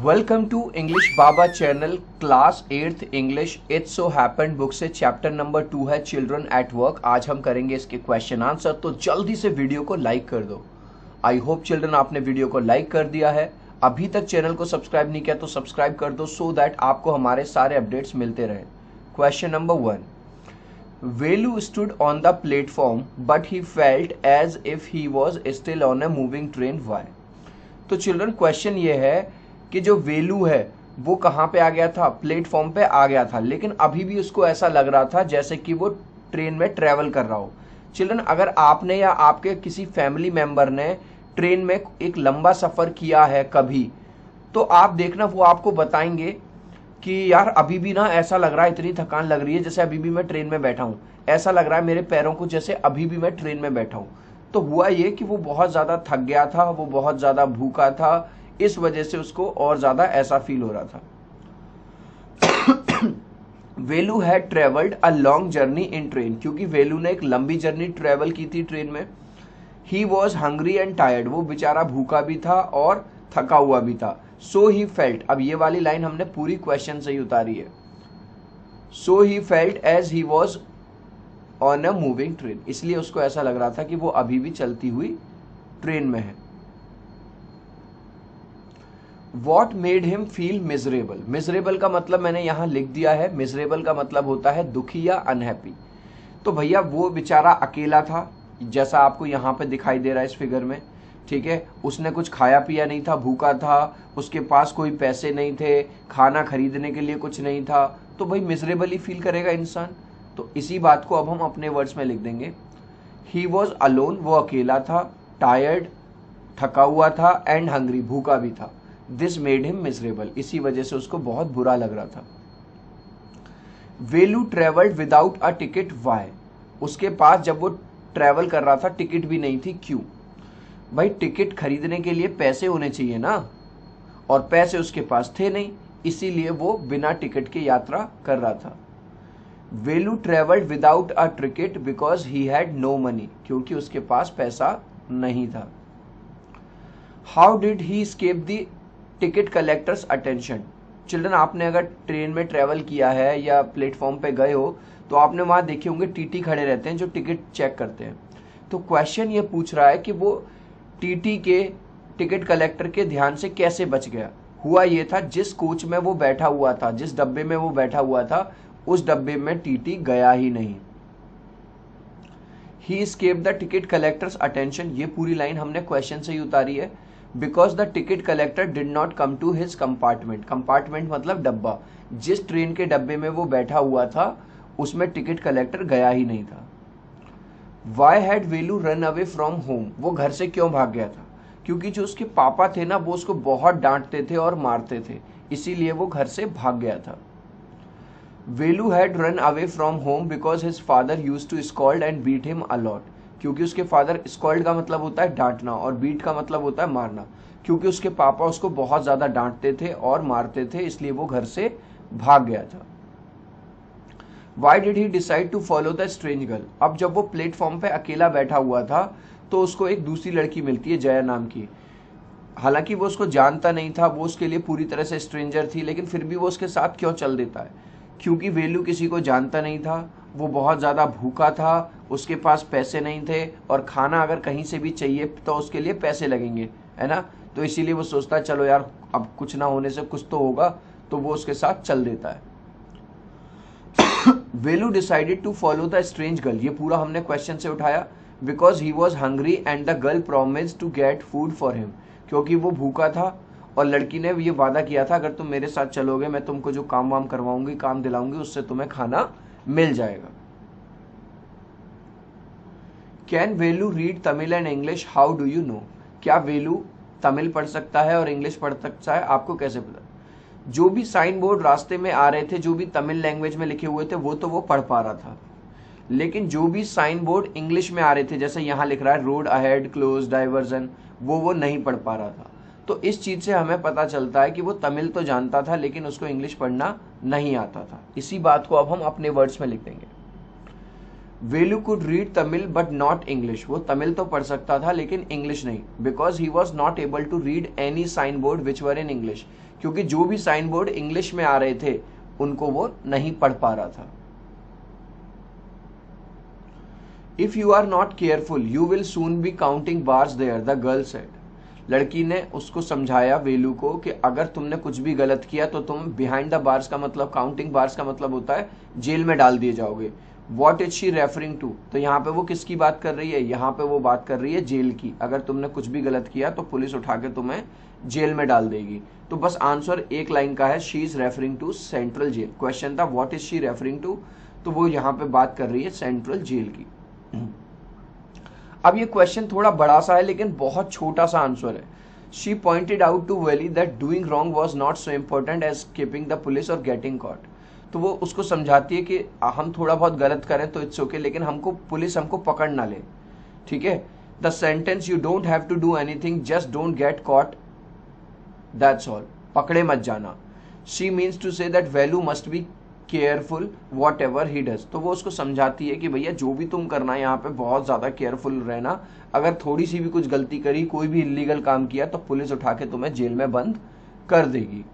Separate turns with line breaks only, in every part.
Welcome to English Baba channel class 8th English it so happened book से chapter number 2 है children at work. आज हम करेंगे इसके क्वेश्चन आंसर, तो जल्दी से वीडियो को लाइक कर दो। आई होप चिल्ड्रन आपने वीडियो को लाइक कर दिया है। अभी तक चैनल को सब्सक्राइब नहीं किया तो सब्सक्राइब कर दो सो दैट आपको हमारे सारे अपडेट्स मिलते रहे। Question number 1, Velu stood on the platform but he felt as if he was still on a moving train. Why? तो चिल्ड्रन क्वेश्चन ये है कि जो वेलू है वो कहाँ पे आ गया था, प्लेटफॉर्म पे आ गया था, लेकिन अभी भी उसको ऐसा लग रहा था जैसे कि वो ट्रेन में ट्रेवल कर रहा हो। चिल्ड्रन अगर आपने या आपके किसी फैमिली मेंबर ने ट्रेन में एक लंबा सफर किया है कभी, तो आप देखना वो आपको बताएंगे कि यार अभी भी ना ऐसा लग रहा है, इतनी थकान लग रही है जैसे अभी भी मैं ट्रेन में बैठा हूँ, ऐसा लग रहा है मेरे पैरों को जैसे अभी भी मैं ट्रेन में बैठा हूँ। तो हुआ ये कि वो बहुत ज़्यादा थक गया था, वो बहुत ज़्यादा भूखा था, इस वजह से उसको और ज़्यादा ऐसा फील हो रहा था। Velu had travelled a long journey in train, क्योंकि वेलू ने एक लंबी जर्नी ट्रेवल की थी ट्रेन में। ही वॉज हंग्री एंड टायर्ड, वो बेचारा भूखा भी था और थका हुआ भी था। सो ही फेल्ट, अब ये वाली लाइन हमने पूरी क्वेश्चन से ही उतारी है। So he felt as he was on a moving train, इसलिए उसको ऐसा लग रहा था कि वो अभी भी चलती हुई ट्रेन में है। What made him feel miserable, miserable का मतलब मैंने यहां लिख दिया है। मिजरेबल का मतलब होता है दुखी या अनहैप्पी। तो भैया वो बेचारा अकेला था, जैसा आपको यहाँ पे दिखाई दे रहा है इस फिगर में, ठीक है। उसने कुछ खाया पिया नहीं था, भूखा था, उसके पास कोई पैसे नहीं थे, खाना खरीदने के लिए कुछ नहीं था, तो भाई मिजरेबल ही फील करेगा इंसान। तो इसी बात को अब हम अपने वर्ड्स में लिख देंगे। ही वॉज अलोन, वो अकेला था, टायर्ड थका हुआ था, एंड हंग्री भूखा भी था। दिस मेड हिम मिजरेबल, इसी वजह से उसको बहुत बुरा लग रहा था। Velu travelled without a ticket, why, उसके पास जब वो ट्रेवल कर रहा था टिकट भी नहीं थी, क्यों? भाई टिकट खरीदने के लिए पैसे होने चाहिए ना, और पैसे उसके पास थे नहीं, इसीलिए वो बिना टिकट के यात्रा कर रहा था। Velu travelled without a ticket because he had no money, क्योंकि उसके पास पैसा नहीं था। How did he escape the ticket collector's attention, children आपने अगर ट्रेन में ट्रेवल किया है या प्लेटफॉर्म पे गए हो तो आपने वहां देखे होंगे टीटी खड़े रहते हैं जो टिकट चेक करते हैं। तो क्वेश्चन ये पूछ रहा है कि वो टीटी के टिकट कलेक्टर के ध्यान से कैसे बच गया। हुआ ये था, जिस कोच में वो बैठा हुआ था, जिस डब्बे में वो बैठा हुआ था, उस डब्बे में टीटी गया ही नहीं। He escape the ticket collector's attention, ये पूरी लाइन हमने क्वेश्चन से ही उतारी है। Because the ticket collector did not come to his compartment, compartment मतलब डब्बा, जिस ट्रेन के डब्बे में वो बैठा हुआ था उसमें टिकट कलेक्टर गया ही नहीं था। Why had Velu run away from home, वो घर से क्यों भाग गया था? क्योंकि जो उसके पापा थे ना वो उसको बहुत डांटते थे और मारते थे, इसीलिए वो घर से भाग गया था। Velu had run away from home because his father used to scold and beat him a lot, क्योंकि उसके फादर, स्कॉल्ड का मतलब होता है डांटना और बीट का मतलब होता है मारना, क्योंकि उसके पापा उसको बहुत ज्यादा डांटते थे और मारते थे, इसलिए वो घर से भाग गया था। Why did he decide to follow the strange girl, अब जब वो प्लेटफॉर्म पे अकेला बैठा हुआ था तो उसको एक दूसरी लड़की मिलती है जया नाम की। हालांकि वो उसको जानता नहीं था, वो उसके लिए पूरी तरह से स्ट्रेंजर थी, लेकिन फिर भी वो उसके साथ क्यों चल देता है? क्योंकि वेलू किसी को जानता नहीं था, वो बहुत ज़्यादा भूखा था, उसके पास पैसे नहीं थे, और खाना अगर कहीं से भी चाहिए तो उसके लिए पैसे लगेंगे, है ना। तो इसीलिए वो सोचता है चलो यार अब कुछ ना होने से कुछ तो होगा, तो वो उसके साथ चल देता है। Velu decided to follow the strange girl, ये पूरा हमने क्वेश्चन से उठाया। Because he was hungry and the girl promised to get food for him, क्योंकि वो भूखा था और लड़की ने ये वादा किया था अगर तुम मेरे साथ चलोगे मैं तुमको जो काम वाम करवाऊंगी, काम दिलाऊंगी, उससे तुम्हें खाना मिल जाएगा। Can Velu read Tamil and English, how do you know, क्या वेलू तमिल पढ़ सकता है और इंग्लिश पढ़ सकता है, आपको कैसे पता? जो भी साइन बोर्ड रास्ते में आ रहे थे, जो भी तमिल लैंग्वेज में लिखे हुए थे वो तो वो पढ़ पा रहा था, लेकिन जो भी साइन बोर्ड इंग्लिश में आ रहे थे, जैसे यहाँ लिख रहा है रोड अहेड, क्लोज, डाइवर्जन, वो नहीं पढ़ पा रहा था। तो इस चीज से हमें पता चलता है कि वो तमिल तो जानता था लेकिन उसको इंग्लिश पढ़ना नहीं आता था। इसी बात को अब हम अपने वर्ड्स में लिख देंगे। Velu could read Tamil but not English, वो तमिल तो पढ़ सकता था लेकिन इंग्लिश नहीं, because he was not able to read any sign board which were in English, क्योंकि जो भी साइन बोर्ड इंग्लिश में आ रहे थे उनको वो नहीं पढ़ पा रहा था। If you are not careful you will soon be counting bars there, the girl said. लड़की ने उसको समझाया वेलू को कि अगर तुमने कुछ भी गलत किया तो तुम बिहाइंड द बार्स का मतलब, काउंटिंग बार्स का मतलब होता है जेल में डाल दिए जाओगे। What is she referring to, तो यहाँ पे वो किसकी बात कर रही है, यहाँ पे वो बात कर रही है जेल की। अगर तुमने कुछ भी गलत किया तो पुलिस उठा के तुम्हें जेल में डाल देगी। तो बस आंसर एक लाइन का है, she is referring to central jail. Question था what is she referring to, तो वो यहाँ पे बात कर रही है सेंट्रल जेल की। अब ये क्वेश्चन थोड़ा बड़ा सा है लेकिन बहुत छोटा सा आंसर है। She pointed out to Velu that doing wrong was not so important as keeping the police और गेटिंग कॉट। तो वो उसको समझाती है कि हम थोड़ा बहुत गलत करें तो इट्स ओके, लेकिन हमको पुलिस हमको पकड़ ना ले, ठीक है। The sentence you don't have to do anything just don't get caught, that's all, पकड़े मत जाना। She means to say that Velu must be careful whatever he does. तो वो उसको समझाती है कि भैया जो भी तुम करना है यहाँ पे बहुत ज्यादा केयरफुल रहना, अगर थोड़ी सी भी कुछ गलती करी, कोई भी इलीगल काम किया तो पुलिस उठा के तुम्हें जेल में बंद कर देगी।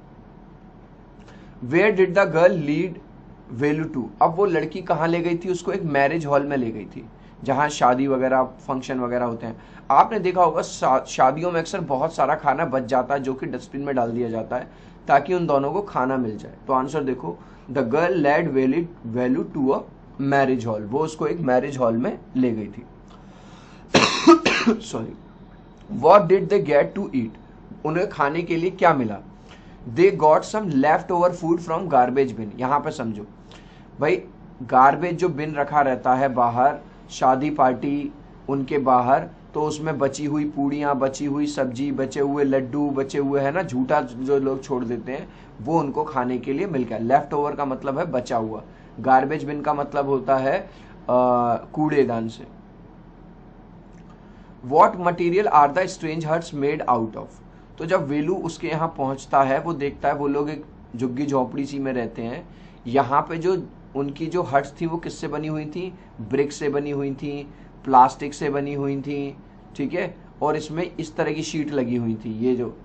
Where did the girl lead Velu to, अब वो लड़की कहाँ ले गई थी, उसको एक मैरिज हॉल में ले गई थी जहाँ शादी वगैरह फंक्शन वगैरह होते हैं। आपने देखा होगा शादियों में अक्सर बहुत सारा खाना बच जाता है जो कि डस्टबिन में डाल दिया जाता है ताकि उन दोनों को खाना मिल जाए। तो आंसर देखो, the girl led Velu to a marriage hall, वो उसको एक मैरिज हॉल में ले गई थी। Sorry. What did they get to eat, उन्हें खाने के लिए क्या मिला। They got some leftover food from garbage bin. यहाँ पे समझो भाई, गार्बेज जो बिन रखा रहता है बाहर, शादी पार्टी उनके बाहर, तो उसमें बची हुई पूड़ियाँ, बची हुई सब्जी, बचे हुए लड्डू, बचे हुए है ना झूठा जो लोग छोड़ देते हैं, वो उनको खाने के लिए मिल गया। लेफ्ट ओवर का मतलब है बचा हुआ, गार्बेज बिन का मतलब होता है कूड़ेदान से। What material are the strange huts made out of, तो जब वेलू उसके यहाँ पहुंचता है वो देखता है वो लोग एक झुग्गी झोपड़ी सी में रहते हैं। यहाँ पे जो उनकी जो हट्स थी वो किससे बनी हुई थी, ब्रिक से बनी हुई थी, प्लास्टिक से बनी हुई थी, ठीक है, और इसमें इस तरह की शीट लगी हुई थी, ये जो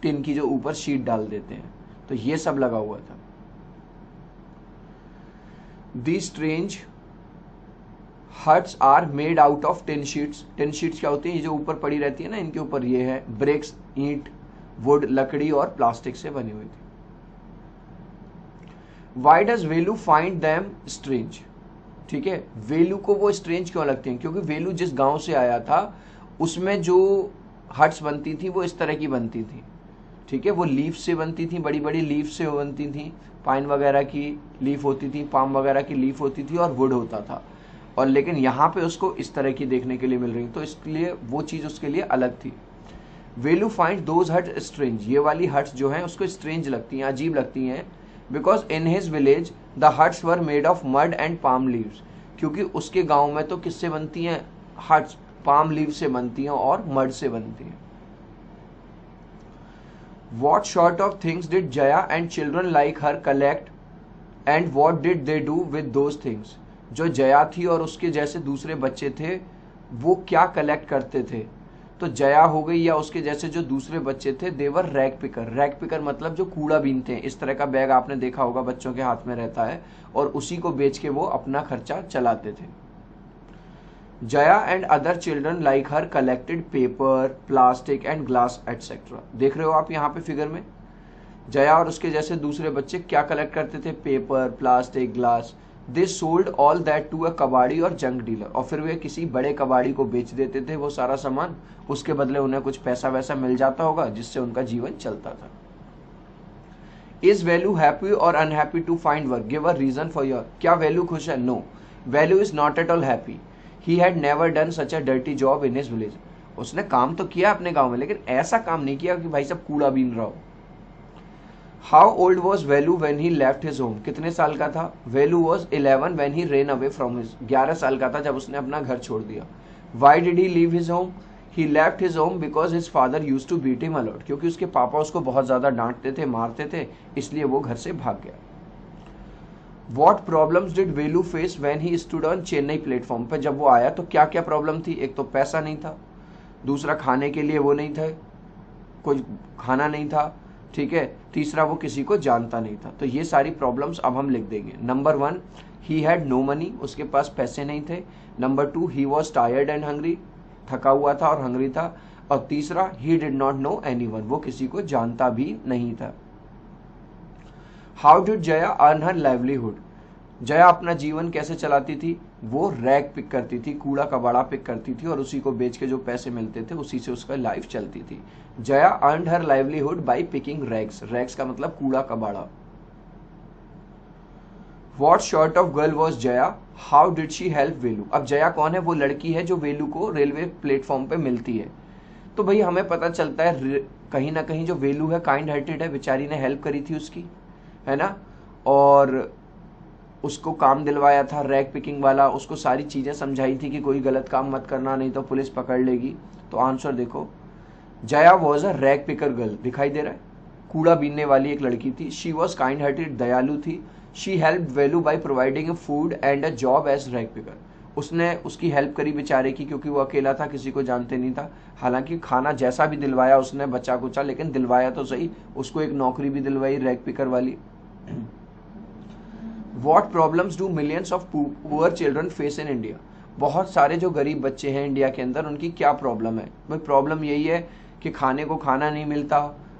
टिन की जो ऊपर शीट डाल देते हैं, तो ये सब लगा हुआ था। The strange huts are made out of tin sheets. Tin sheets क्या होती है, ये जो ऊपर पड़ी रहती है ना, इनके ऊपर ये है ब्रिक्स, ईंट, वुड, लकड़ी और प्लास्टिक से बनी हुई थी। Why does Velu find them strange, ठीक है, वेलू को वो स्ट्रेंज क्यों लगती हैं, क्योंकि वेलू जिस गांव से आया था उसमें जो हट्स बनती थी वो इस तरह की बनती थी, ठीक है, वो लीफ से बनती थी, बड़ी बड़ी लीफ से बनती थी, पाइन वगैरह की लीफ होती थी, पाम वगैरह की लीफ होती थी और वुड होता था, और लेकिन यहाँ पे उसको इस तरह की देखने के लिए मिल रही, तो इसलिए वो चीज उसके लिए अलग थी। वेलू फाइंड दोज हट स्ट्रेंज, ये वाली हट्स जो हैं उसको स्ट्रेंज लगती हैं, अजीब लगती हैं, because in his village the huts were made of mud and palm leaves, क्योंकि उसके गांव में तो किससे बनती हैं हट्स, पाम लीव से बनती हैं और मड से बनती हैं। What sort of things did Jaya and children like her collect and what did they do with those things? जो जया थी और उसके जैसे दूसरे बच्चे थे वो क्या कलेक्ट करते थे, तो जया हो गई या उसके जैसे जो दूसरे बच्चे थे देवर रैग पिकर। रैग पिकर मतलब जो कूड़ा बीनते हैं, इस तरह का बैग आपने देखा होगा बच्चों के हाथ में रहता है और उसी को बेच के वो अपना खर्चा चलाते थे। Jaya and other children like her collected paper, plastic and glass etcetera. देख रहे हो आप यहाँ पे फिगर में, जया और उसके जैसे दूसरे बच्चे क्या कलेक्ट करते थे, paper, plastic, glass. They sold all that to a kabadi और जंक डीलर, और फिर वे किसी बड़े कबाड़ी को बेच देते थे वो सारा सामान, उसके बदले उन्हें कुछ पैसा वैसा मिल जाता होगा जिससे उनका जीवन चलता था। इज वैल्यू हैप्पी और unhappy to find work, give a reason for your, क्या वैल्यू खुश है, no, Velu is not at all happy, he had never done such a dirty job in his village. उसने काम तो किया अपने गांव में लेकिन ऐसा काम नहीं किया कि भाई सब कूड़ा बीन रहा हो। How old was Velu when he left his home, कितने साल का था, Velu was 11 when he ran away from his, 11 साल का था जब उसने अपना घर छोड़ दिया। Why did he leave his home, he left his home because his father use to beat him a lot, क्योंकि उसके पापा उसको बहुत ज्यादा डांटते थे, मारते थे, इसलिए वो घर से भाग गया। What problems did Velu face when he stood on Chennai platform पे, जब वो आया तो क्या क्या प्रॉब्लम थी? एक तो पैसा नहीं था, दूसरा खाने के लिए वो नहीं था, कोई खाना नहीं था, ठीक है, तीसरा वो किसी को जानता नहीं था। तो ये सारी प्रॉब्लम्स अब हम लिख देंगे। Number 1, he had no money, उसके पास पैसे नहीं थे। Number 2, he was tired and hungry, थका हुआ था और हंग्री था। और तीसरा, he did not know anyone, वो किसी को जानता भी नहीं था। How did Jaya earn her livelihood, Jaya अपना जीवन कैसे चलाती थी? वो रैग पिक करती थी, कूड़ा कबाड़ा पिक करती थी और उसी को बेच के जो पैसे मिलते थे उसी से उसका लाइफ चलती थी। Jaya earned her livelihood by picking rags, rags का मतलब कूड़ा कबाड़ा। What sort of girl was Jaya? How did she help वेलू? अब जया कौन है? वो लड़की है जो वेलू को रेलवे प्लेटफॉर्म पे मिलती है। तो भाई हमें पता चलता है कहीं ना कहीं जो वेलू है काइंड हार्टेड है, बेचारी ने हेल्प करी थी उसकी, है ना, और उसको काम दिलवाया था रैग पिकिंग वाला, उसको सारी चीजें समझाई थी कि कोई गलत काम मत करना नहीं तो पुलिस पकड़ लेगी। तो आंसर देखो, Jaya was a rag picker girl, दिखाई दे रहा है, कूड़ा बीनने वाली एक लड़की थी। शी वॉज काइंड हार्टेड, दयालु थी। She help Velu by providing food and a job as rag picker, उसने उसकी हेल्प करी बेचारे की, क्योंकि वो अकेला था, किसी को जानते नहीं था। हालांकि खाना जैसा भी दिलवाया उसने, बचा कुचा, लेकिन दिलवाया तो सही, उसको एक नौकरी भी दिलवाई रैग पिकर वाली। What problems do millions of poor children face in India? बहुत सारे जो गरीब बच्चे हैं इंडिया के अंदर, उनकी क्या प्रॉब्लम है? भाई प्रॉब्लम यही है कि खाने को खाना नहीं मिलता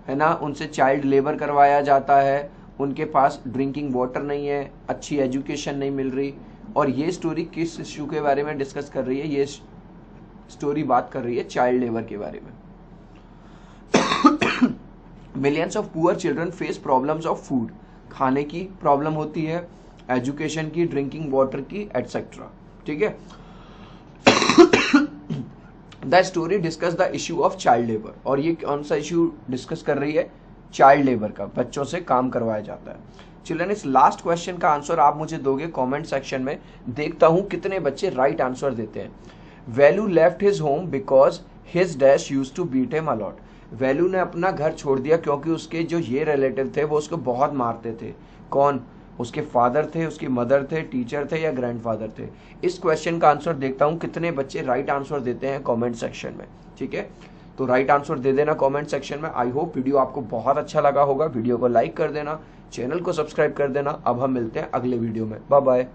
है ना, उनसे चाइल्ड लेबर करवाया जाता है, उनके पास ड्रिंकिंग वाटर नहीं है, अच्छी एजुकेशन नहीं मिल रही। और ये स्टोरी किस इश्यू के बारे में डिस्कस कर रही है? ये स्टोरी बात कर रही है चाइल्ड लेबर के बारे में। Millions of poor children face problems of food, खाने की प्रॉब्लम होती है, एजुकेशन की, ड्रिंकिंग वाटर की, एटसेट्रा, ठीक है। The story discuss the issue of child labour, और ये कौन सा इश्यू डिस्कस कर रही है? चाइल्ड लेबर का, बच्चों से काम करवाया जाता है। चिल्ड्रन, इस लास्ट क्वेश्चन का आंसर आप मुझे दोगे कमेंट सेक्शन में, देखता हूं कितने बच्चे राइट आंसर देते हैं। Velu left his home because his dad used to beat him a lot, Velu ने अपना घर छोड़ दिया क्योंकि उसके जो ये रिलेटिव थे वो उसको बहुत मारते थे। कौन? उसके फादर थे, उसकी मदर थे, टीचर थे या ग्रैंडफादर थे? इस क्वेश्चन का आंसर देखता हूं कितने बच्चे राइट आंसर देते हैं कमेंट सेक्शन में, ठीक है। तो राइट आंसर दे देना कमेंट सेक्शन में। आई होप वीडियो आपको बहुत अच्छा लगा होगा, वीडियो को लाइक कर देना, चैनल को सब्सक्राइब कर देना। अब हम मिलते हैं अगले वीडियो में, बाय बाय।